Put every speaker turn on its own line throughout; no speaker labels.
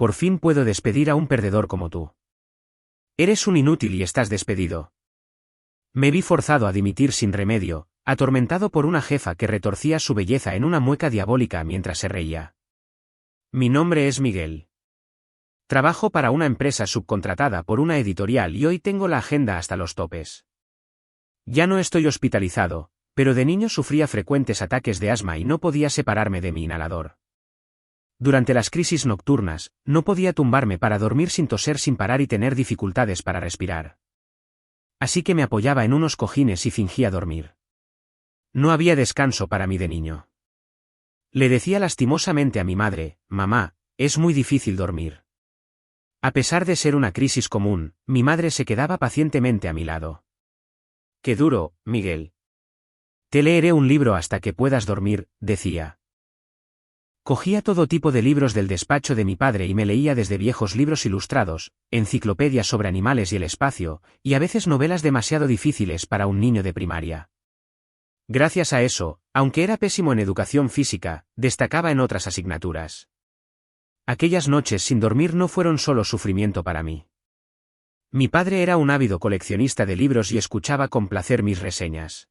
por fin puedo despedir a un perdedor como tú. Eres un inútil y estás despedido. Me vi forzado a dimitir sin remedio, atormentado por una jefa que retorcía su belleza en una mueca diabólica mientras se reía. Mi nombre es Miguel. Trabajo para una empresa subcontratada por una editorial y hoy tengo la agenda hasta los topes. Ya no estoy hospitalizado, pero de niño sufría frecuentes ataques de asma y no podía separarme de mi inhalador. Durante las crisis nocturnas, no podía tumbarme para dormir sin toser sin parar y tener dificultades para respirar. Así que me apoyaba en unos cojines y fingía dormir. No había descanso para mí de niño. Le decía lastimosamente a mi madre, mamá, es muy difícil dormir. A pesar de ser una crisis común, mi madre se quedaba pacientemente a mi lado. Qué duro, Miguel. Te leeré un libro hasta que puedas dormir, decía. Cogía todo tipo de libros del despacho de mi padre y me leía desde viejos libros ilustrados, enciclopedias sobre animales y el espacio, y a veces novelas demasiado difíciles para un niño de primaria. Gracias a eso, aunque era pésimo en educación física, destacaba en otras asignaturas. Aquellas noches sin dormir no fueron solo sufrimiento para mí. Mi padre era un ávido coleccionista de libros y escuchaba con placer mis reseñas.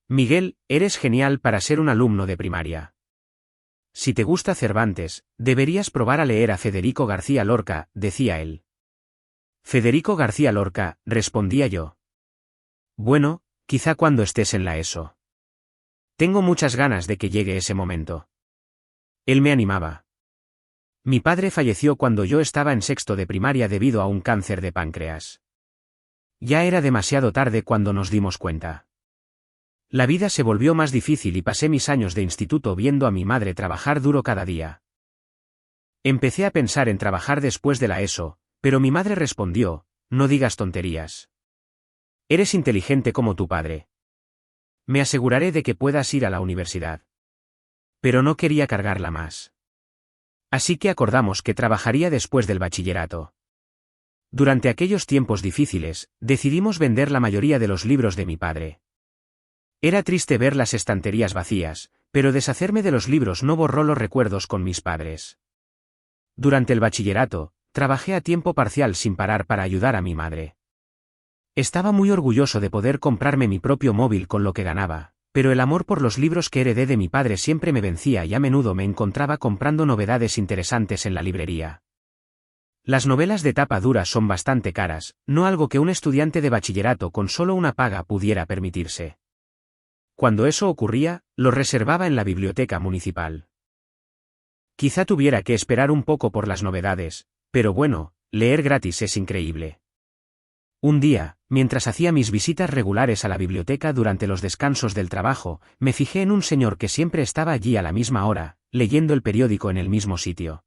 Miguel, eres genial para ser un alumno de primaria. Si te gusta Cervantes, deberías probar a leer a Federico García Lorca, decía él. Federico García Lorca, respondía yo. Bueno, quizá cuando estés en la ESO. Tengo muchas ganas de que llegue ese momento. Él me animaba. Mi padre falleció cuando yo estaba en sexto de primaria debido a un cáncer de páncreas. Ya era demasiado tarde cuando nos dimos cuenta. La vida se volvió más difícil y pasé mis años de instituto viendo a mi madre trabajar duro cada día. Empecé a pensar en trabajar después de la ESO, pero mi madre respondió, no digas tonterías. Eres inteligente como tu padre. Me aseguraré de que puedas ir a la universidad. Pero no quería cargarla más. Así que acordamos que trabajaría después del bachillerato. Durante aquellos tiempos difíciles, decidimos vender la mayoría de los libros de mi padre. Era triste ver las estanterías vacías, pero deshacerme de los libros no borró los recuerdos con mis padres. Durante el bachillerato, trabajé a tiempo parcial sin parar para ayudar a mi madre. Estaba muy orgulloso de poder comprarme mi propio móvil con lo que ganaba, pero el amor por los libros que heredé de mi padre siempre me vencía y a menudo me encontraba comprando novedades interesantes en la librería. Las novelas de tapa dura son bastante caras, no algo que un estudiante de bachillerato con solo una paga pudiera permitirse. Cuando eso ocurría, lo reservaba en la biblioteca municipal. Quizá tuviera que esperar un poco por las novedades, pero bueno, leer gratis es increíble. Un día, mientras hacía mis visitas regulares a la biblioteca durante los descansos del trabajo, me fijé en un señor que siempre estaba allí a la misma hora, leyendo el periódico en el mismo sitio.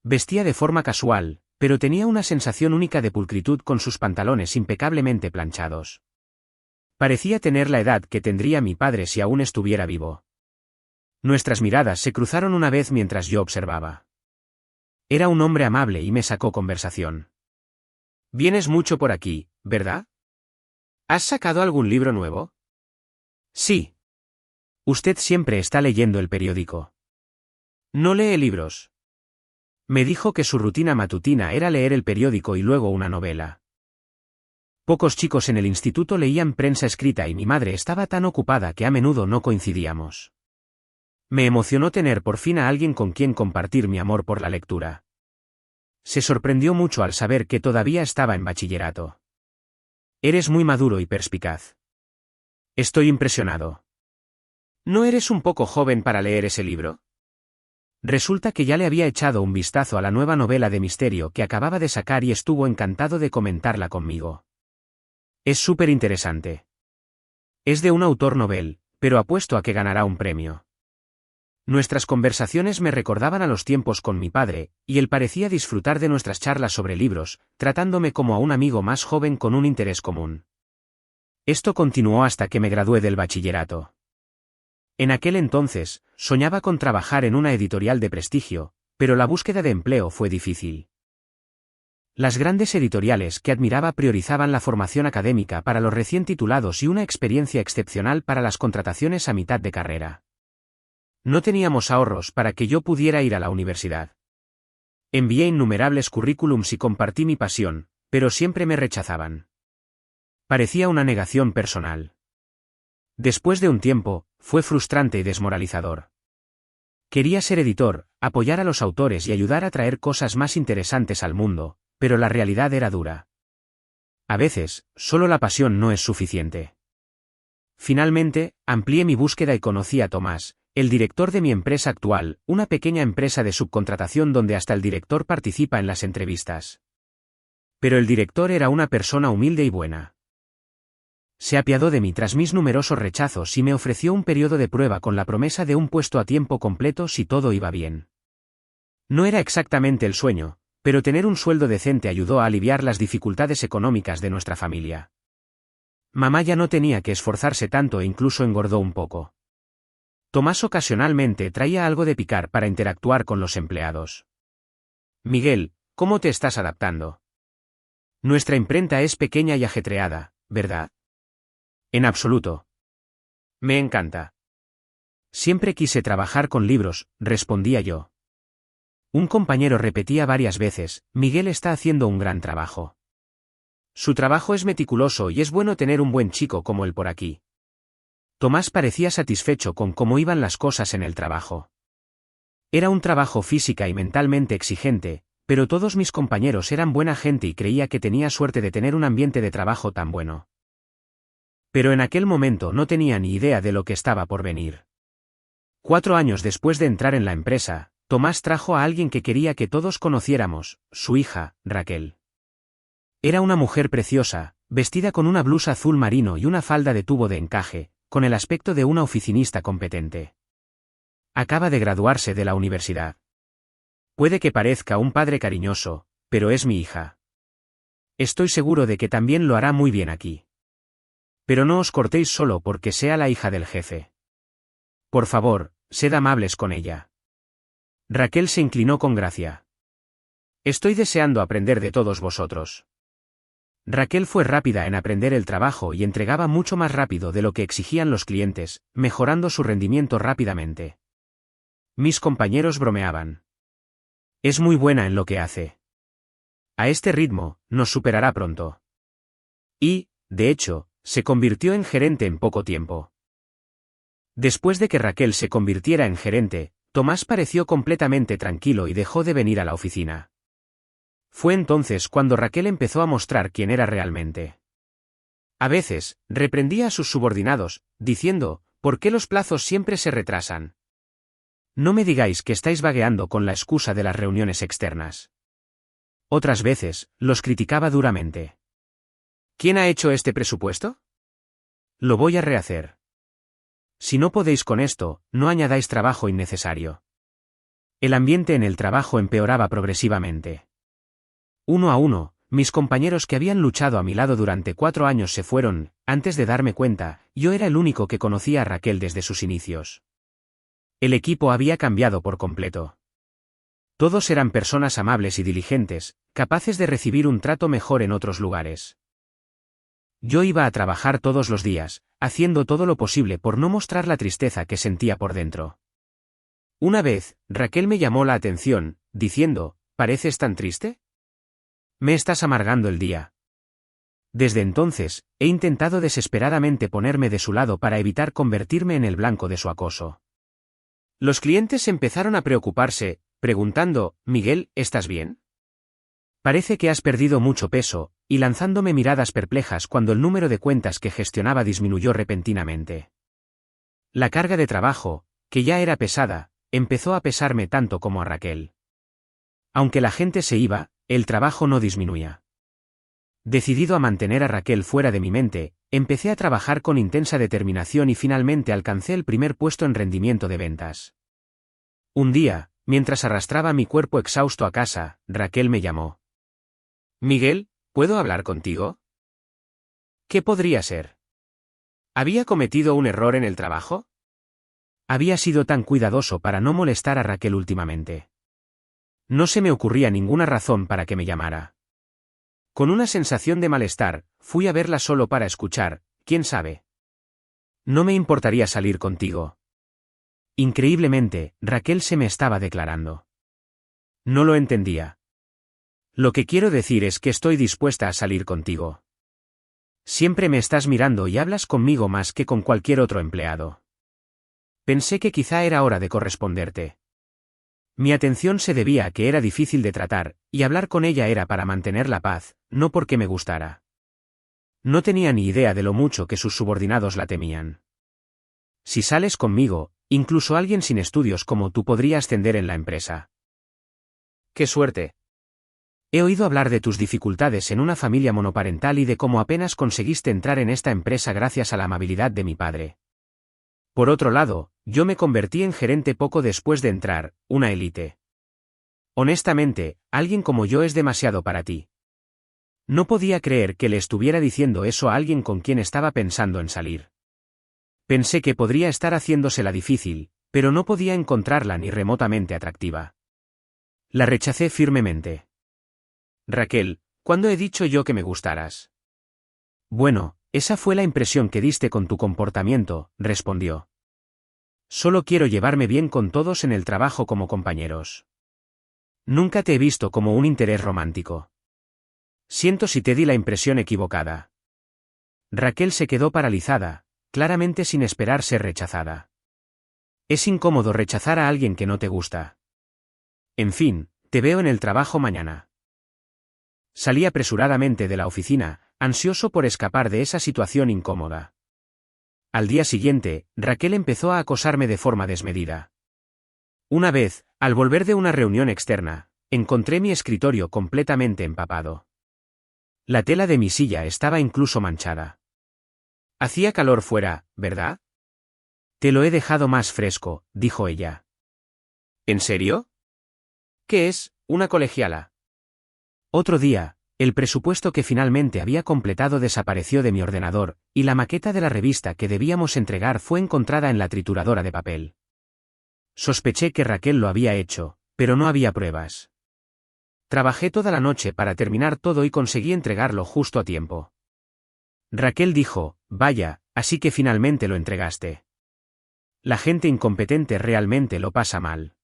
Vestía de forma casual, pero tenía una sensación única de pulcritud con sus pantalones impecablemente planchados. Parecía tener la edad que tendría mi padre si aún estuviera vivo. Nuestras miradas se cruzaron una vez mientras yo observaba. Era un hombre amable y me sacó conversación. Vienes mucho por aquí, ¿verdad? ¿Has sacado algún libro nuevo? Sí. Usted siempre está leyendo el periódico. No lee libros. Me dijo que su rutina matutina era leer el periódico y luego una novela. Pocos chicos en el instituto leían prensa escrita y mi madre estaba tan ocupada que a menudo no coincidíamos. Me emocionó tener por fin a alguien con quien compartir mi amor por la lectura. Se sorprendió mucho al saber que todavía estaba en bachillerato. Eres muy maduro y perspicaz. Estoy impresionado. ¿No eres un poco joven para leer ese libro? Resulta que ya le había echado un vistazo a la nueva novela de misterio que acababa de sacar y estuvo encantado de comentarla conmigo. Es súper interesante. Es de un autor novel, pero apuesto a que ganará un premio. Nuestras conversaciones me recordaban a los tiempos con mi padre, y él parecía disfrutar de nuestras charlas sobre libros, tratándome como a un amigo más joven con un interés común. Esto continuó hasta que me gradué del bachillerato. En aquel entonces, soñaba con trabajar en una editorial de prestigio, pero la búsqueda de empleo fue difícil. Las grandes editoriales que admiraba priorizaban la formación académica para los recién titulados y una experiencia excepcional para las contrataciones a mitad de carrera. No teníamos ahorros para que yo pudiera ir a la universidad. Envié innumerables currículums y compartí mi pasión, pero siempre me rechazaban. Parecía una negación personal. Después de un tiempo, fue frustrante y desmoralizador. Quería ser editor, apoyar a los autores y ayudar a traer cosas más interesantes al mundo, pero la realidad era dura. A veces, solo la pasión no es suficiente. Finalmente, amplié mi búsqueda y conocí a Tomás, el director de mi empresa actual, una pequeña empresa de subcontratación donde hasta el director participa en las entrevistas. Pero el director era una persona humilde y buena. Se apiadó de mí tras mis numerosos rechazos y me ofreció un periodo de prueba con la promesa de un puesto a tiempo completo si todo iba bien. No era exactamente el sueño, pero tener un sueldo decente ayudó a aliviar las dificultades económicas de nuestra familia. Mamá ya no tenía que esforzarse tanto e incluso engordó un poco. Tomás ocasionalmente traía algo de picar para interactuar con los empleados. Miguel, ¿cómo te estás adaptando? Nuestra imprenta es pequeña y ajetreada, ¿verdad? En absoluto. Me encanta. Siempre quise trabajar con libros, respondía yo. Un compañero repetía varias veces, Miguel está haciendo un gran trabajo. Su trabajo es meticuloso y es bueno tener un buen chico como él por aquí. Tomás parecía satisfecho con cómo iban las cosas en el trabajo. Era un trabajo física y mentalmente exigente, pero todos mis compañeros eran buena gente y creía que tenía suerte de tener un ambiente de trabajo tan bueno. Pero en aquel momento no tenía ni idea de lo que estaba por venir. 4 años después de entrar en la empresa, Tomás trajo a alguien que quería que todos conociéramos, su hija, Raquel. Era una mujer preciosa, vestida con una blusa azul marino y una falda de tubo de encaje, con el aspecto de una oficinista competente. Acaba de graduarse de la universidad. Puede que parezca un padre cariñoso, pero es mi hija. Estoy seguro de que también lo hará muy bien aquí. Pero no os cortéis solo porque sea la hija del jefe. Por favor, sed amables con ella. Raquel se inclinó con gracia. Estoy deseando aprender de todos vosotros. Raquel fue rápida en aprender el trabajo y entregaba mucho más rápido de lo que exigían los clientes, mejorando su rendimiento rápidamente. Mis compañeros bromeaban. Es muy buena en lo que hace. A este ritmo, nos superará pronto. Y, de hecho, se convirtió en gerente en poco tiempo. Después de que Raquel se convirtiera en gerente, Tomás pareció completamente tranquilo y dejó de venir a la oficina. Fue entonces cuando Raquel empezó a mostrar quién era realmente. A veces, reprendía a sus subordinados, diciendo, ¿por qué los plazos siempre se retrasan? No me digáis que estáis vagueando con la excusa de las reuniones externas. Otras veces, los criticaba duramente. ¿Quién ha hecho este presupuesto? Lo voy a rehacer. Si no podéis con esto, no añadáis trabajo innecesario. El ambiente en el trabajo empeoraba progresivamente. Uno a uno, mis compañeros que habían luchado a mi lado durante 4 años se fueron. Antes de darme cuenta, yo era el único que conocía a Raquel desde sus inicios. El equipo había cambiado por completo. Todos eran personas amables y diligentes, capaces de recibir un trato mejor en otros lugares. Yo iba a trabajar todos los días, haciendo todo lo posible por no mostrar la tristeza que sentía por dentro. Una vez, Raquel me llamó la atención, diciendo, ¿pareces tan triste? Me estás amargando el día. Desde entonces, he intentado desesperadamente ponerme de su lado para evitar convertirme en el blanco de su acoso. Los clientes empezaron a preocuparse, preguntando, Miguel, ¿estás bien? Parece que has perdido mucho peso, y lanzándome miradas perplejas cuando el número de cuentas que gestionaba disminuyó repentinamente. La carga de trabajo, que ya era pesada, empezó a pesarme tanto como a Raquel. Aunque la gente se iba, el trabajo no disminuía. Decidido a mantener a Raquel fuera de mi mente, empecé a trabajar con intensa determinación y finalmente alcancé el primer puesto en rendimiento de ventas. Un día, mientras arrastraba mi cuerpo exhausto a casa, Raquel me llamó. Miguel, ¿puedo hablar contigo? ¿Qué podría ser? ¿Había cometido un error en el trabajo? Había sido tan cuidadoso para no molestar a Raquel últimamente. No se me ocurría ninguna razón para que me llamara. Con una sensación de malestar, fui a verla solo para escuchar, quién sabe. No me importaría salir contigo. Increíblemente, Raquel se me estaba declarando. No lo entendía. Lo que quiero decir es que estoy dispuesta a salir contigo. Siempre me estás mirando y hablas conmigo más que con cualquier otro empleado. Pensé que quizá era hora de corresponderte. Mi atención se debía a que era difícil de tratar, y hablar con ella era para mantener la paz, no porque me gustara. No tenía ni idea de lo mucho que sus subordinados la temían. Si sales conmigo, incluso alguien sin estudios como tú podría ascender en la empresa. ¡Qué suerte! He oído hablar de tus dificultades en una familia monoparental y de cómo apenas conseguiste entrar en esta empresa gracias a la amabilidad de mi padre. Por otro lado, yo me convertí en gerente poco después de entrar, una élite. Honestamente, alguien como yo es demasiado para ti. No podía creer que le estuviera diciendo eso a alguien con quien estaba pensando en salir. Pensé que podría estar haciéndosela difícil, pero no podía encontrarla ni remotamente atractiva. La rechacé firmemente. Raquel, ¿cuándo he dicho yo que me gustaras? Bueno, esa fue la impresión que diste con tu comportamiento, respondió. Solo quiero llevarme bien con todos en el trabajo como compañeros. Nunca te he visto como un interés romántico. Siento si te di la impresión equivocada. Raquel se quedó paralizada, claramente sin esperar ser rechazada. Es incómodo rechazar a alguien que no te gusta. En fin, te veo en el trabajo mañana. Salí apresuradamente de la oficina, ansioso por escapar de esa situación incómoda. Al día siguiente, Raquel empezó a acosarme de forma desmedida. Una vez, al volver de una reunión externa, encontré mi escritorio completamente empapado. La tela de mi silla estaba incluso manchada. Hacía calor fuera, ¿verdad? Te lo he dejado más fresco, dijo ella. ¿En serio? ¿Qué es, una colegiala? Otro día, el presupuesto que finalmente había completado desapareció de mi ordenador, y la maqueta de la revista que debíamos entregar fue encontrada en la trituradora de papel. Sospeché que Raquel lo había hecho, pero no había pruebas. Trabajé toda la noche para terminar todo y conseguí entregarlo justo a tiempo. Raquel dijo, vaya, así que finalmente lo entregaste. La gente incompetente realmente lo pasa mal.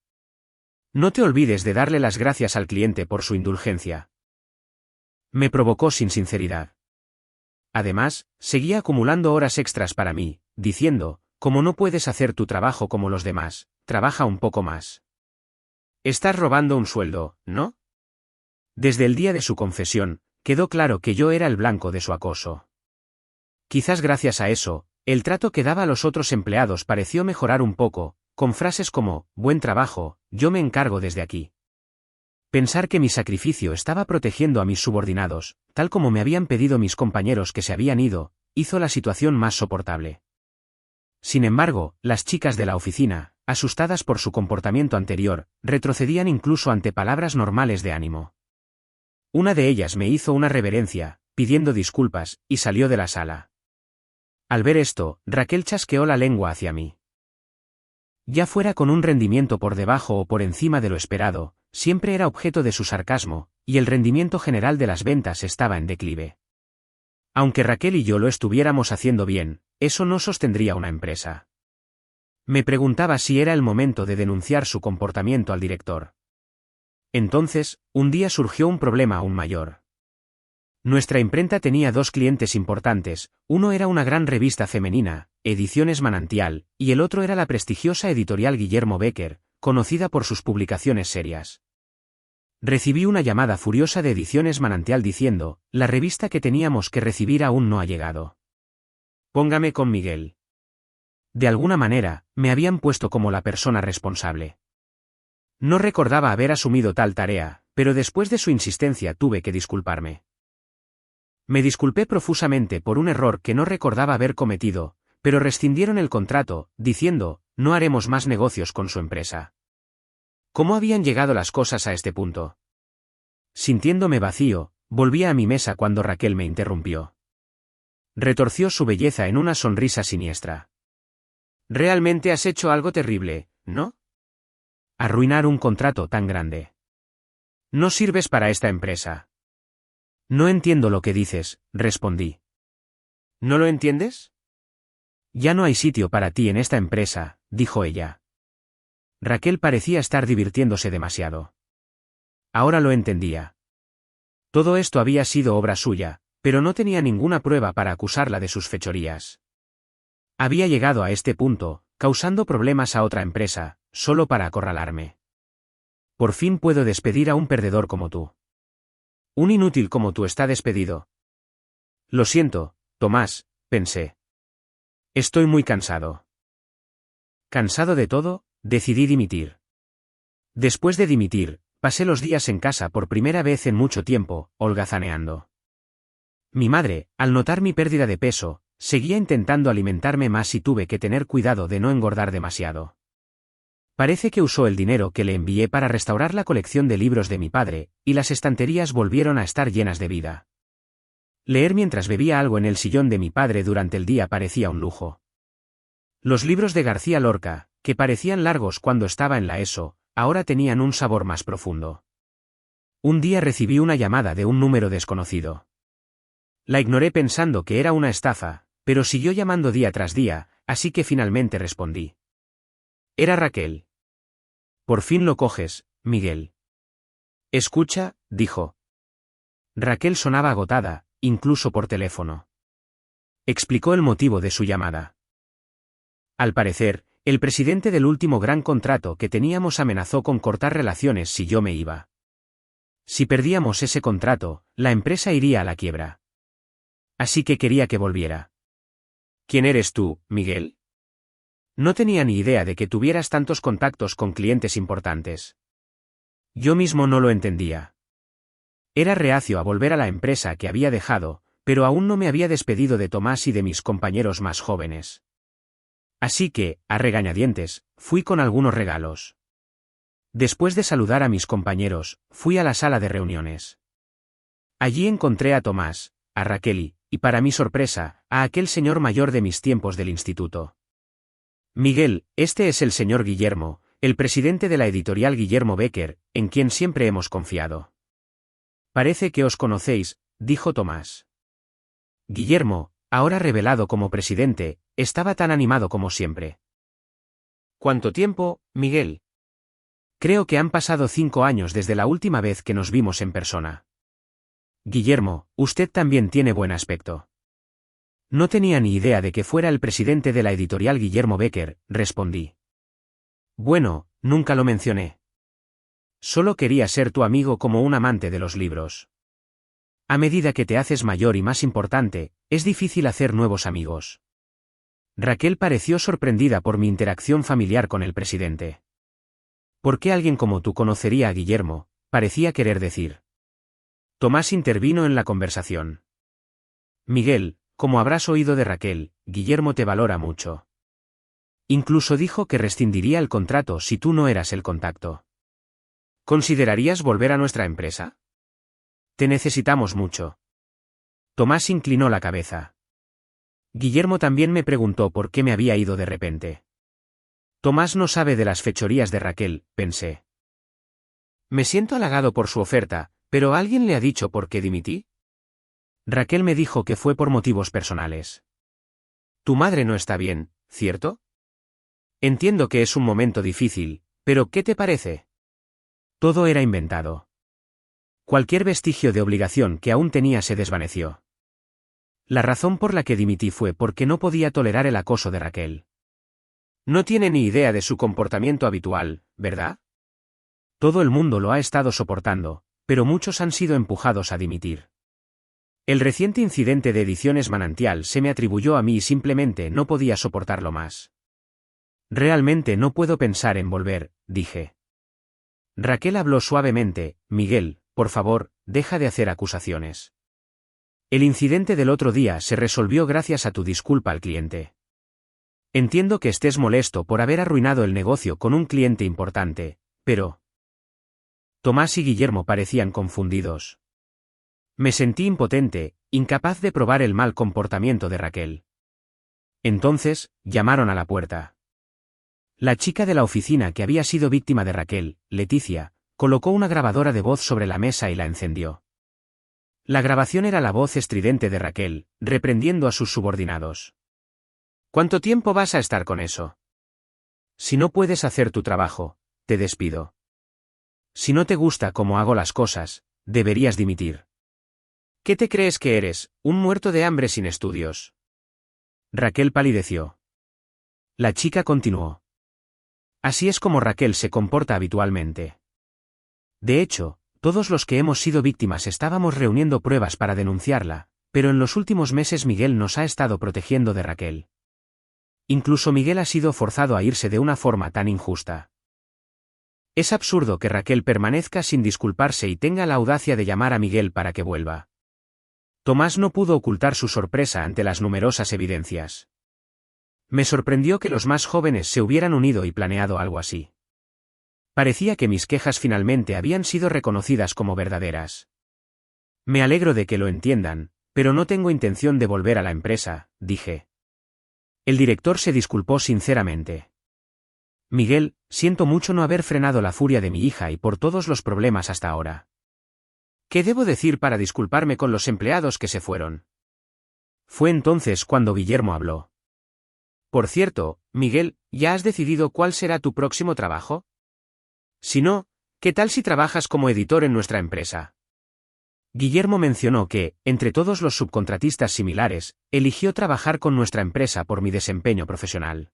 No te olvides de darle las gracias al cliente por su indulgencia. Me provocó sin sinceridad. Además, seguía acumulando horas extras para mí, diciendo, como no puedes hacer tu trabajo como los demás, trabaja un poco más. Estás robando un sueldo, ¿no? Desde el día de su confesión, quedó claro que yo era el blanco de su acoso. Quizás gracias a eso, el trato que daba a los otros empleados pareció mejorar un poco, con frases como, buen trabajo, yo me encargo desde aquí. Pensar que mi sacrificio estaba protegiendo a mis subordinados, tal como me habían pedido mis compañeros que se habían ido, hizo la situación más soportable. Sin embargo, las chicas de la oficina, asustadas por su comportamiento anterior, retrocedían incluso ante palabras normales de ánimo. Una de ellas me hizo una reverencia, pidiendo disculpas, y salió de la sala. Al ver esto, Raquel chasqueó la lengua hacia mí. Ya fuera con un rendimiento por debajo o por encima de lo esperado, siempre era objeto de su sarcasmo, y el rendimiento general de las ventas estaba en declive. Aunque Raquel y yo lo estuviéramos haciendo bien, eso no sostendría una empresa. Me preguntaba si era el momento de denunciar su comportamiento al director. Entonces, un día surgió un problema aún mayor. Nuestra imprenta tenía dos clientes importantes, uno era una gran revista femenina, Ediciones Manantial, y el otro era la prestigiosa editorial Guillermo Becker, conocida por sus publicaciones serias. Recibí una llamada furiosa de Ediciones Manantial diciendo, la revista que teníamos que recibir aún no ha llegado. Póngame con Miguel. De alguna manera, me habían puesto como la persona responsable. No recordaba haber asumido tal tarea, pero después de su insistencia tuve que disculparme. Me disculpé profusamente por un error que no recordaba haber cometido, pero rescindieron el contrato, diciendo, no haremos más negocios con su empresa. ¿Cómo habían llegado las cosas a este punto? Sintiéndome vacío, volví a mi mesa cuando Raquel me interrumpió. Retorció su belleza en una sonrisa siniestra. Realmente has hecho algo terrible, ¿no? Arruinar un contrato tan grande. No sirves para esta empresa. No entiendo lo que dices, respondí. ¿No lo entiendes? Ya no hay sitio para ti en esta empresa, dijo ella. Raquel parecía estar divirtiéndose demasiado. Ahora lo entendía. Todo esto había sido obra suya, pero no tenía ninguna prueba para acusarla de sus fechorías. Había llegado a este punto, causando problemas a otra empresa, solo para acorralarme. Por fin puedo despedir a un perdedor como tú. Un inútil como tú está despedido. Lo siento, Tomás, pensé. Estoy muy cansado. Cansado de todo, decidí dimitir. Después de dimitir, pasé los días en casa por primera vez en mucho tiempo, holgazaneando. Mi madre, al notar mi pérdida de peso, seguía intentando alimentarme más y tuve que tener cuidado de no engordar demasiado. Parece que usó el dinero que le envié para restaurar la colección de libros de mi padre, y las estanterías volvieron a estar llenas de vida. Leer mientras bebía algo en el sillón de mi padre durante el día parecía un lujo. Los libros de García Lorca, que parecían largos cuando estaba en la ESO, ahora tenían un sabor más profundo. Un día recibí una llamada de un número desconocido. La ignoré pensando que era una estafa, pero siguió llamando día tras día, así que finalmente respondí. Era Raquel. Por fin lo coges, Miguel. Escucha, dijo. Raquel sonaba agotada, incluso por teléfono. Explicó el motivo de su llamada. Al parecer, el presidente del último gran contrato que teníamos amenazó con cortar relaciones si yo me iba. Si perdíamos ese contrato, la empresa iría a la quiebra. Así que quería que volviera. ¿Quién eres tú, Miguel? No tenía ni idea de que tuvieras tantos contactos con clientes importantes. Yo mismo no lo entendía. Era reacio a volver a la empresa que había dejado, pero aún no me había despedido de Tomás y de mis compañeros más jóvenes. Así que, a regañadientes, fui con algunos regalos. Después de saludar a mis compañeros, fui a la sala de reuniones. Allí encontré a Tomás, a Raquel y para mi sorpresa, a aquel señor mayor de mis tiempos del instituto. Miguel, este es el señor Guillermo, el presidente de la editorial Guillermo Becker, en quien siempre hemos confiado. Parece que os conocéis, dijo Tomás. Guillermo, ahora revelado como presidente, estaba tan animado como siempre. ¿Cuánto tiempo, Miguel? Creo que han pasado 5 años desde la última vez que nos vimos en persona. Guillermo, usted también tiene buen aspecto. No tenía ni idea de que fuera el presidente de la editorial Guillermo Becker, respondí. Bueno, nunca lo mencioné. Solo quería ser tu amigo como un amante de los libros. A medida que te haces mayor y más importante, es difícil hacer nuevos amigos. Raquel pareció sorprendida por mi interacción familiar con el presidente. ¿Por qué alguien como tú conocería a Guillermo?, parecía querer decir. Tomás intervino en la conversación. Miguel, como habrás oído de Raquel, Guillermo te valora mucho. Incluso dijo que rescindiría el contrato si tú no eras el contacto. ¿Considerarías volver a nuestra empresa? Te necesitamos mucho. Tomás inclinó la cabeza. Guillermo también me preguntó por qué me había ido de repente. Tomás no sabe de las fechorías de Raquel, pensé. Me siento halagado por su oferta, pero ¿alguien le ha dicho por qué dimití? Raquel me dijo que fue por motivos personales. Tu madre no está bien, ¿cierto? Entiendo que es un momento difícil, pero ¿qué te parece? Todo era inventado. Cualquier vestigio de obligación que aún tenía se desvaneció. La razón por la que dimití fue porque no podía tolerar el acoso de Raquel. No tiene ni idea de su comportamiento habitual, ¿verdad? Todo el mundo lo ha estado soportando, pero muchos han sido empujados a dimitir. El reciente incidente de Ediciones Manantial se me atribuyó a mí y simplemente no podía soportarlo más. Realmente no puedo pensar en volver, dije. Raquel habló suavemente, Miguel, por favor, deja de hacer acusaciones. El incidente del otro día se resolvió gracias a tu disculpa al cliente. Entiendo que estés molesto por haber arruinado el negocio con un cliente importante, pero... Tomás y Guillermo parecían confundidos. Me sentí impotente, incapaz de probar el mal comportamiento de Raquel. Entonces, llamaron a la puerta. La chica de la oficina que había sido víctima de Raquel, Leticia, colocó una grabadora de voz sobre la mesa y la encendió. La grabación era la voz estridente de Raquel, reprendiendo a sus subordinados. ¿Cuánto tiempo vas a estar con eso? Si no puedes hacer tu trabajo, te despido. Si no te gusta cómo hago las cosas, deberías dimitir. ¿Qué te crees que eres, un muerto de hambre sin estudios? Raquel palideció. La chica continuó. Así es como Raquel se comporta habitualmente. De hecho, todos los que hemos sido víctimas estábamos reuniendo pruebas para denunciarla, pero en los últimos meses Miguel nos ha estado protegiendo de Raquel. Incluso Miguel ha sido forzado a irse de una forma tan injusta. Es absurdo que Raquel permanezca sin disculparse y tenga la audacia de llamar a Miguel para que vuelva. Tomás no pudo ocultar su sorpresa ante las numerosas evidencias. Me sorprendió que los más jóvenes se hubieran unido y planeado algo así. Parecía que mis quejas finalmente habían sido reconocidas como verdaderas. Me alegro de que lo entiendan, pero no tengo intención de volver a la empresa, dije. El director se disculpó sinceramente. Miguel, siento mucho no haber frenado la furia de mi hija y por todos los problemas hasta ahora. ¿Qué debo decir para disculparme con los empleados que se fueron? Fue entonces cuando Guillermo habló. Por cierto, Miguel, ¿ya has decidido cuál será tu próximo trabajo? Si no, ¿qué tal si trabajas como editor en nuestra empresa? Guillermo mencionó que, entre todos los subcontratistas similares, eligió trabajar con nuestra empresa por mi desempeño profesional.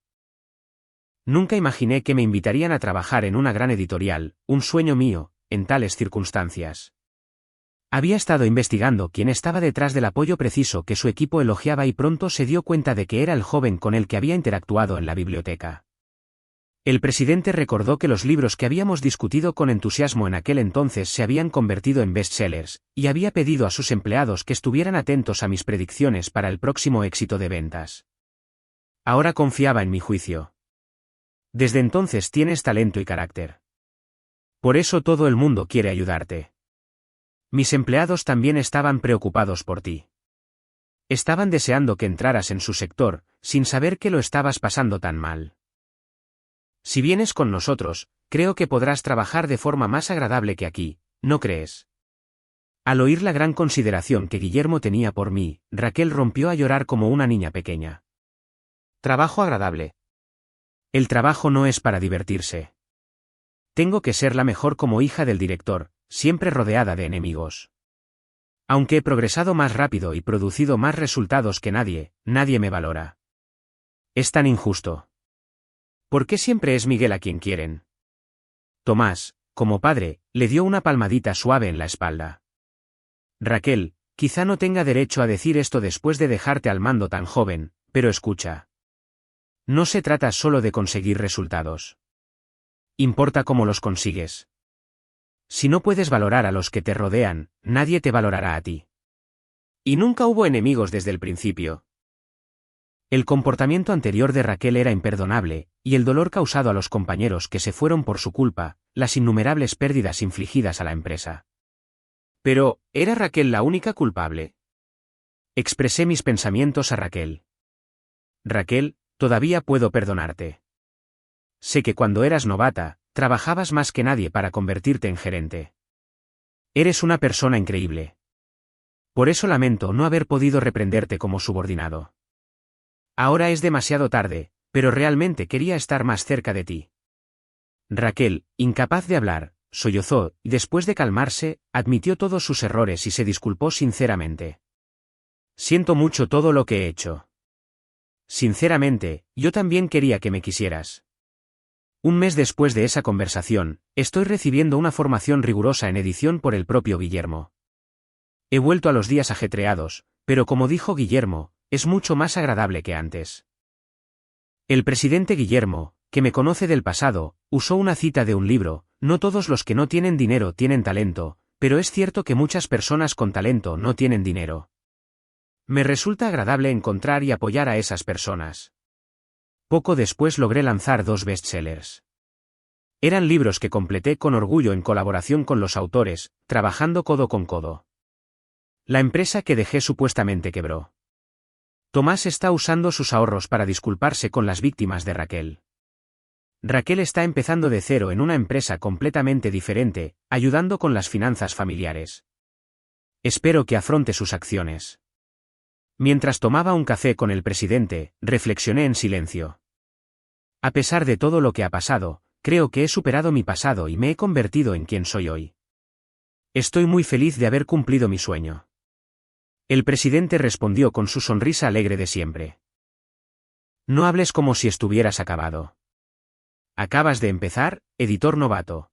Nunca imaginé que me invitarían a trabajar en una gran editorial, un sueño mío, en tales circunstancias. Había estado investigando quién estaba detrás del apoyo preciso que su equipo elogiaba y pronto se dio cuenta de que era el joven con el que había interactuado en la biblioteca. El presidente recordó que los libros que habíamos discutido con entusiasmo en aquel entonces se habían convertido en bestsellers, y había pedido a sus empleados que estuvieran atentos a mis predicciones para el próximo éxito de ventas. Ahora confiaba en mi juicio. Desde entonces tienes talento y carácter. Por eso todo el mundo quiere ayudarte. Mis empleados también estaban preocupados por ti. Estaban deseando que entraras en su sector, sin saber que lo estabas pasando tan mal. Si vienes con nosotros, creo que podrás trabajar de forma más agradable que aquí, ¿no crees? Al oír la gran consideración que Guillermo tenía por mí, Raquel rompió a llorar como una niña pequeña. Trabajo agradable. El trabajo no es para divertirse. Tengo que ser la mejor como hija del director, siempre rodeada de enemigos. Aunque he progresado más rápido y producido más resultados que nadie, nadie me valora. Es tan injusto. ¿Por qué siempre es Miguel a quien quieren? Tomás, como padre, le dio una palmadita suave en la espalda. Raquel, quizá no tenga derecho a decir esto después de dejarte al mando tan joven, pero escucha. No se trata solo de conseguir resultados. Importa cómo los consigues. Si no puedes valorar a los que te rodean, nadie te valorará a ti. Y nunca hubo enemigos desde el principio. El comportamiento anterior de Raquel era imperdonable, y el dolor causado a los compañeros que se fueron por su culpa, las innumerables pérdidas infligidas a la empresa. Pero, ¿era Raquel la única culpable? Expresé mis pensamientos a Raquel. Raquel, todavía puedo perdonarte. Sé que cuando eras novata, trabajabas más que nadie para convertirte en gerente. Eres una persona increíble. Por eso lamento no haber podido reprenderte como subordinado. Ahora es demasiado tarde, pero realmente quería estar más cerca de ti. Raquel, incapaz de hablar, sollozó, y después de calmarse, admitió todos sus errores y se disculpó sinceramente. Siento mucho todo lo que he hecho. Sinceramente, yo también quería que me quisieras. Un mes después de esa conversación, estoy recibiendo una formación rigurosa en edición por el propio Guillermo. He vuelto a los días ajetreados, pero como dijo Guillermo, es mucho más agradable que antes. El presidente Guillermo, que me conoce del pasado, usó una cita de un libro: no todos los que no tienen dinero tienen talento, pero es cierto que muchas personas con talento no tienen dinero. Me resulta agradable encontrar y apoyar a esas personas. Poco después logré lanzar 2 bestsellers. Eran libros que completé con orgullo en colaboración con los autores, trabajando codo con codo. La empresa que dejé supuestamente quebró. Tomás está usando sus ahorros para disculparse con las víctimas de Raquel. Raquel está empezando de cero en una empresa completamente diferente, ayudando con las finanzas familiares. Espero que afronte sus acciones. Mientras tomaba un café con el presidente, reflexioné en silencio. A pesar de todo lo que ha pasado, Creo que he superado mi pasado y me he convertido en quien soy hoy. Estoy muy feliz de haber cumplido mi sueño. El presidente respondió con su sonrisa alegre de siempre. No hables como si estuvieras acabado. Acabas de empezar, editor novato.